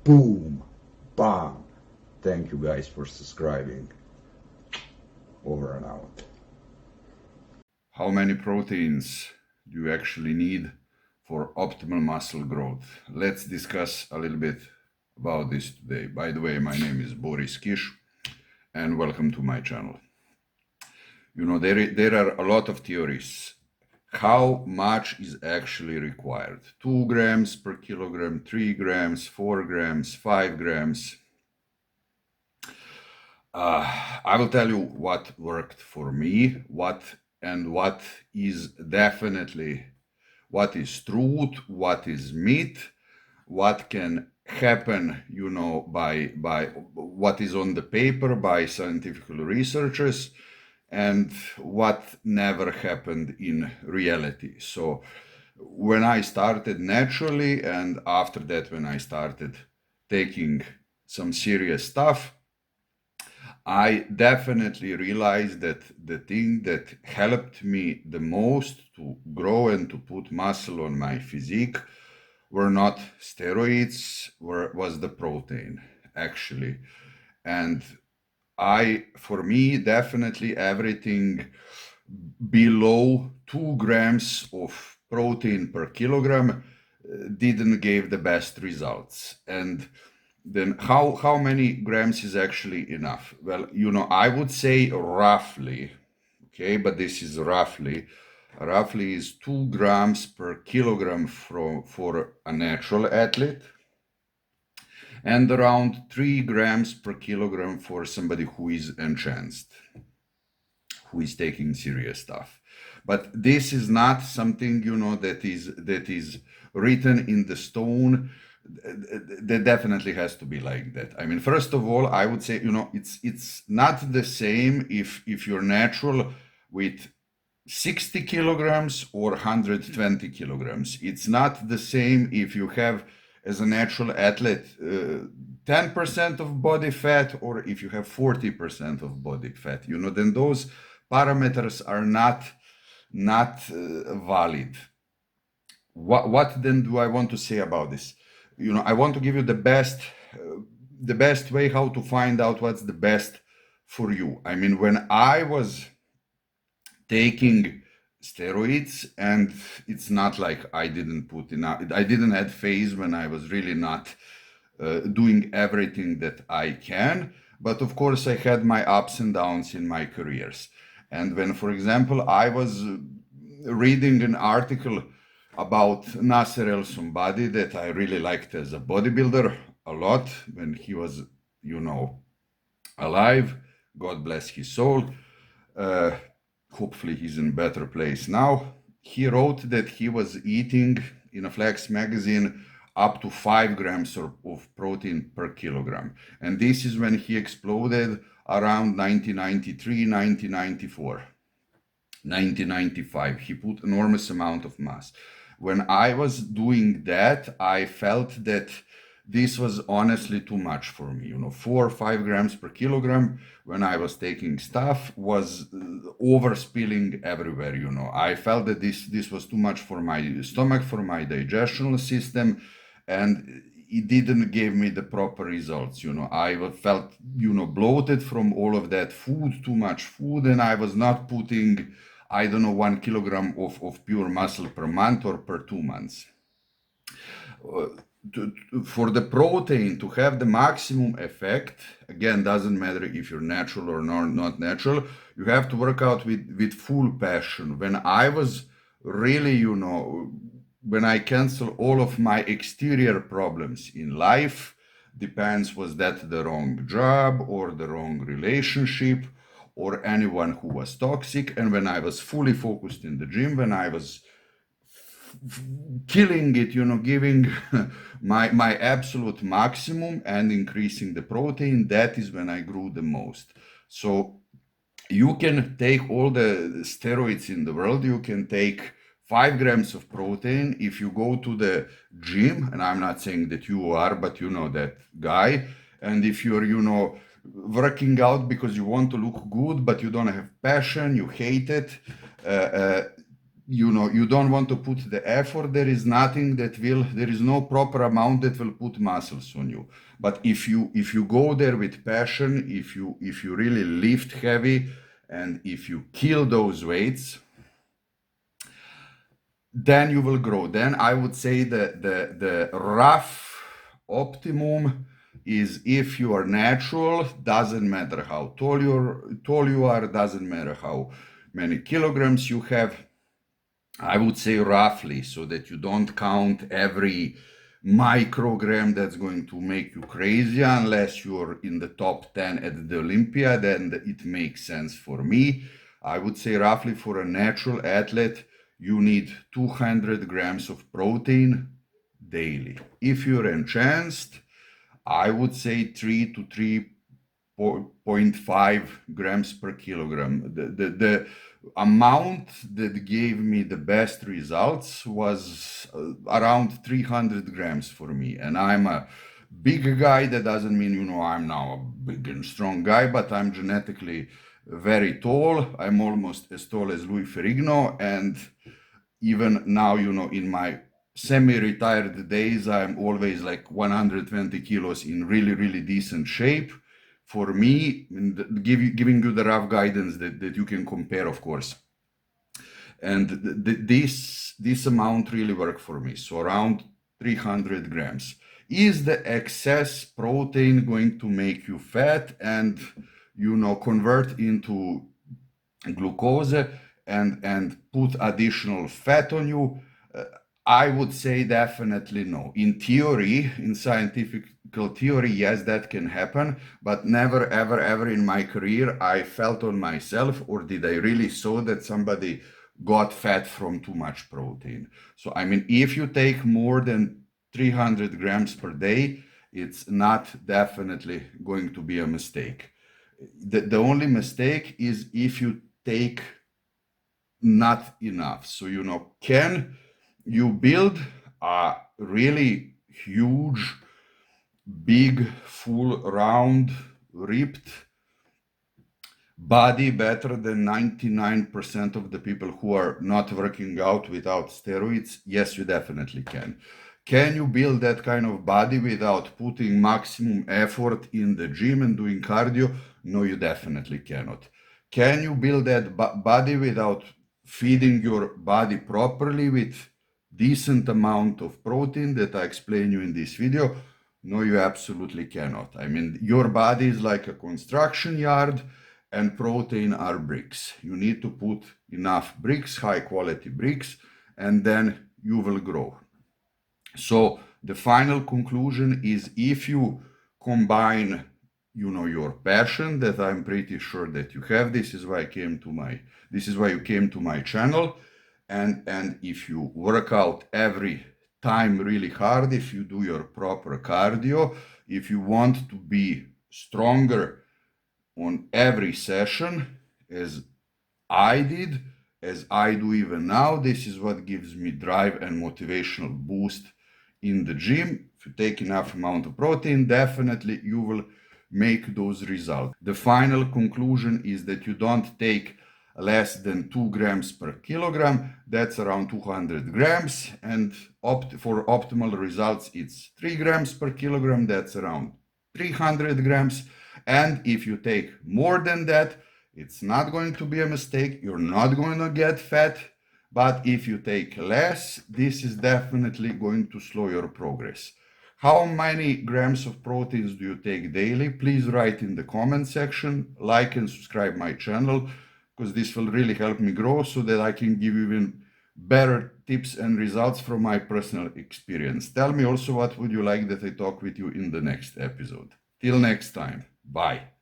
Boom, bam. Thank you guys for subscribing. Over and out. How many proteins do you actually need for optimal muscle growth? Let's discuss a little bit about this today. By the way, my name is Boris Kish and welcome to my channel. You know, there are a lot of theories. How much is actually required? 2 grams per kilogram, 3 grams, 4 grams, 5 grams. I will tell you what worked for me, what is definitely what is truth, what is myth, what can happen, you know, by what is on the paper by scientific researchers, and what never happened in reality. So when I started naturally, and after that when I started taking some serious stuff, I definitely realized that the thing that helped me the most to grow and to put muscle on my physique were not steroids, was the protein actually. And for me, definitely everything below 2 grams of protein per kilogram didn't give the best results. And then how many grams is actually enough? Well, you know, I would say roughly, okay, but this is roughly is 2 grams per kilogram for a natural athlete, and around 3 grams per kilogram for somebody who is enhanced, who is taking serious stuff. But this is not something, you know, that is written in the stone. That definitely has to be like that. I mean, first of all, I would say, you know, it's not the same if you're natural with 60 kilograms or 120 kilograms. It's not the same if you have, as a natural athlete, 10% of body fat, or if you have 40% of body fat. You know, then those parameters are not valid. What then do I want to say about this? You know, I want to give you the best way how to find out what's the best for you. I mean, when I was taking steroids, and it's not like I didn't put enough, I didn't have phase when I was really not doing everything that I can, but of course I had my ups and downs in my careers. And when, for example, I was reading an article about Nasser El somebody that I really liked as a bodybuilder a lot when he was, you know, alive, God bless his soul. uh, Hopefully he's in a better place now. He wrote that he was eating in a Flex magazine up to 5 grams of protein per kilogram. And this is when he exploded around 1993, 1994, 1995. He put enormous amount of mass. When I was doing that, I felt that this was honestly too much for me. You know, 4 or 5 grams per kilogram when I was taking stuff was overspilling everywhere. You know, I felt that this was too much for my stomach, for my digestional system, and it didn't give me the proper results. You know, I felt, you know, bloated from all of that food, too much food, and I was not putting, I don't know, 1 kilogram of pure muscle per month or per 2 months. For the protein to have the maximum effect, again, doesn't matter if you're natural or not natural, you have to work out with full passion. When I was really, you know, when I cancel all of my exterior problems in life, depends, was that the wrong job or the wrong relationship or anyone who was toxic, and when I was fully focused in the gym, when I was killing it, you know, giving my absolute maximum and increasing the protein, that is when I grew the most. So you can take all the steroids in the world, you can take 5 grams of protein if you go to the gym, and I'm not saying that you are, but you know that guy. And if you're, you know, working out because you want to look good but you don't have passion, you hate it, you don't want to put the effort, there is no proper amount that will put muscles on you. But if you go there with passion, if you really lift heavy, and if you kill those weights, then you will grow. Then I would say the rough optimum is, if you are natural, doesn't matter how tall you are, doesn't matter how many kilograms you have. I would say roughly, so that you don't count every microgram. That's going to make you crazy. Unless you're in the top 10 at the Olympia, then it makes sense for me. I would say roughly, for a natural athlete, you need 200 grams of protein daily. If you're enhanced, I would say 3 to 3.5 grams per kilogram. The amount that gave me the best results was around 300 grams for me. And I'm a big guy. That doesn't mean, I'm now a big and strong guy, but I'm genetically very tall. I'm almost as tall as Louis Ferrigno. And even now, in my semi-retired days, I'm always like 120 kilos in really, really decent shape. For me, giving you the rough guidance that you can compare, of course. And this amount really worked for me. So around 300 grams. Is the excess protein going to make you fat and, convert into glucose and put additional fat on you? I would say definitely no. In theory, in scientific theory, yes, that can happen, but never, ever, ever in my career I felt on myself, or did I really saw that somebody got fat from too much protein. So, if you take more than 300 grams per day, it's not definitely going to be a mistake. The only mistake is if you take not enough. So, can you build a really huge, big, full, round, ripped body better than 99% of the people who are not working out without steroids? Yes, you definitely can. Can you build that kind of body without putting maximum effort in the gym and doing cardio? No, you definitely cannot. Can you build that body without feeding your body properly with decent amount of protein that I explain you in this video? No, you absolutely cannot. Your body is like a construction yard, and protein are bricks. You need to put enough bricks, high quality bricks, and then you will grow. So the final conclusion is, if you combine, your passion, that I'm pretty sure that you have, this is why you came to my channel, and if you work out every time really hard, if you do your proper cardio, if you want to be stronger on every session, as I did, as I do even now, this is what gives me drive and motivational boost in the gym. If you take enough amount of protein, definitely you will make those results. The final conclusion is that you don't take less than 2 grams per kilogram. That's around 200 grams. And for optimal results, it's 3 grams per kilogram. That's around 300 grams. And if you take more than that, it's not going to be a mistake. You're not going to get fat. But if you take less, this is definitely going to slow your progress. How many grams of proteins do you take daily? Please write in the comment section. Like and subscribe my channel, because this will really help me grow, so that I can give you even better tips and results from my personal experience. Tell me also, what would you like that I talk with you in the next episode. Till next time. Bye.